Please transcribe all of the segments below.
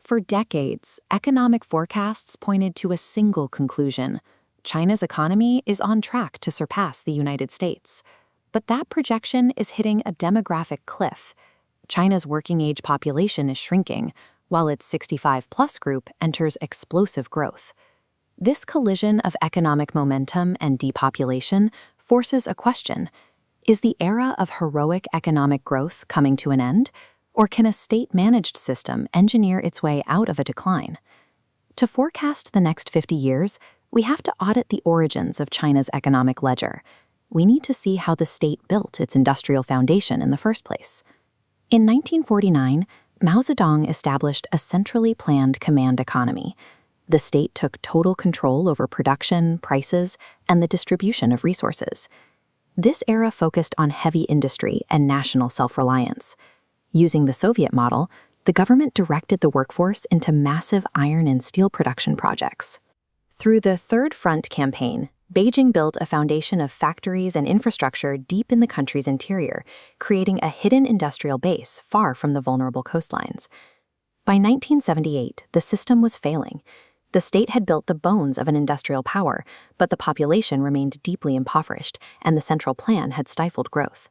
For decades, economic forecasts pointed to a single conclusion: China's economy is on track to surpass the United States. But that projection is hitting a demographic cliff. China's working-age population is shrinking, while its 65-plus group enters explosive growth. This collision of economic momentum and depopulation forces a question: is the era of heroic economic growth coming to an end? Or can a state-managed system engineer its way out of a decline? To forecast the next 50 years, we have to audit the origins of China's economic ledger. We need to see how the state built its industrial foundation in the first place. In 1949, Mao Zedong established a centrally planned command economy. The state took total control over production, prices, and the distribution of resources. This era focused on heavy industry and national self-reliance. Using the Soviet model, the government directed the workforce into massive iron and steel production projects. Through the Third Front campaign, Beijing built a foundation of factories and infrastructure deep in the country's interior, creating a hidden industrial base far from the vulnerable coastlines. By 1978, the system was failing. The state had built the bones of an industrial power, but the population remained deeply impoverished, and the central plan had stifled growth.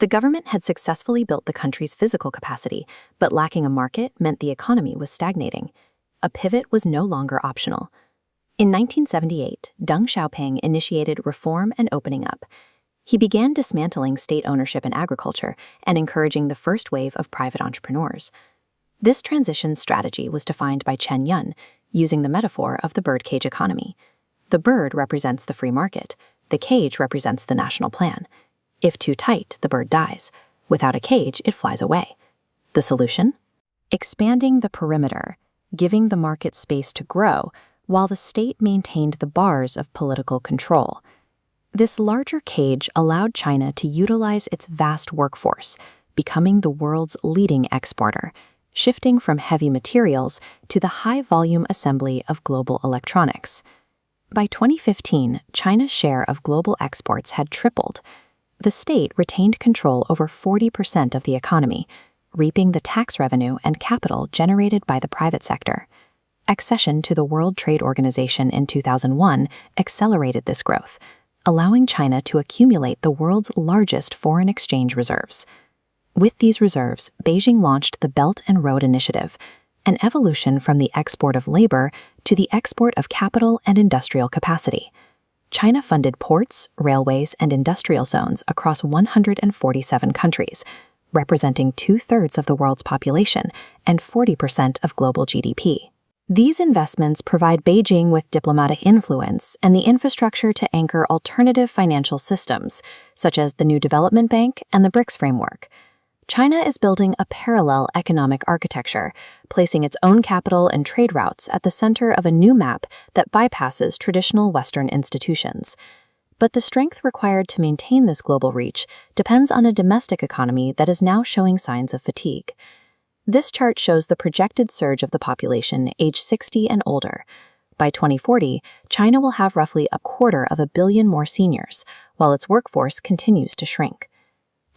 The government had successfully built the country's physical capacity, but lacking a market meant the economy was stagnating. A pivot was no longer optional. In 1978, Deng Xiaoping initiated reform and opening up. He began dismantling state ownership in agriculture and encouraging the first wave of private entrepreneurs. This transition strategy was defined by Chen Yun, using the metaphor of the birdcage economy. The bird represents the free market. The cage represents the national plan. If too tight, the bird dies. Without a cage, it flies away. The solution? Expanding the perimeter, giving the market space to grow, while the state maintained the bars of political control. This larger cage allowed China to utilize its vast workforce, becoming the world's leading exporter, shifting from heavy materials to the high-volume assembly of global electronics. By 2015, China's share of global exports had tripled. The state retained control over 40% of the economy, reaping the tax revenue and capital generated by the private sector. Accession to the World Trade Organization in 2001 accelerated this growth, allowing China to accumulate the world's largest foreign exchange reserves. With these reserves, Beijing launched the Belt and Road Initiative, an evolution from the export of labor to the export of capital and industrial capacity. China funded ports, railways, and industrial zones across 147 countries, representing 2/3 of the world's population and 40% of global GDP. These investments provide Beijing with diplomatic influence and the infrastructure to anchor alternative financial systems, such as the New Development Bank and the BRICS framework. China is building a parallel economic architecture, placing its own capital and trade routes at the center of a new map that bypasses traditional Western institutions. But the strength required to maintain this global reach depends on a domestic economy that is now showing signs of fatigue. This chart shows the projected surge of the population age 60 and older. By 2040, China will have roughly 250 million more seniors, while its workforce continues to shrink.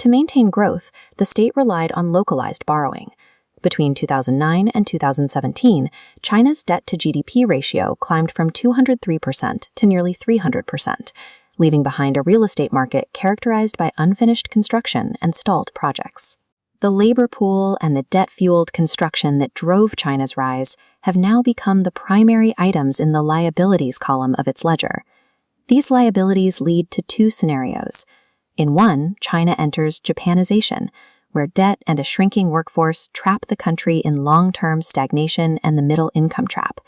To maintain growth, the state relied on localized borrowing. Between 2009 and 2017, China's debt-to-GDP ratio climbed from 203% to nearly 300%, leaving behind a real estate market characterized by unfinished construction and stalled projects. The labor pool and the debt-fueled construction that drove China's rise have now become the primary items in the liabilities column of its ledger. These liabilities lead to two scenarios. In one, China enters Japanization, where debt and a shrinking workforce trap the country in long-term stagnation and the middle income trap.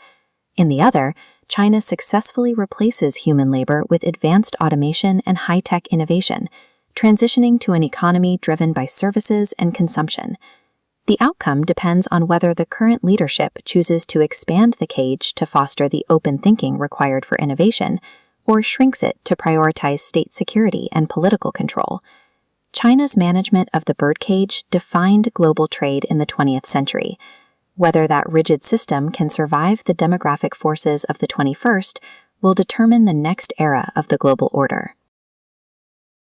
In the other, China successfully replaces human labor with advanced automation and high-tech innovation, transitioning to an economy driven by services and consumption. The outcome depends on whether the current leadership chooses to expand the cage to foster the open thinking required for innovation, or shrinks it to prioritize state security and political control. China's management of the birdcage defined global trade in the 20th century. Whether that rigid system can survive the demographic forces of the 21st will determine the next era of the global order.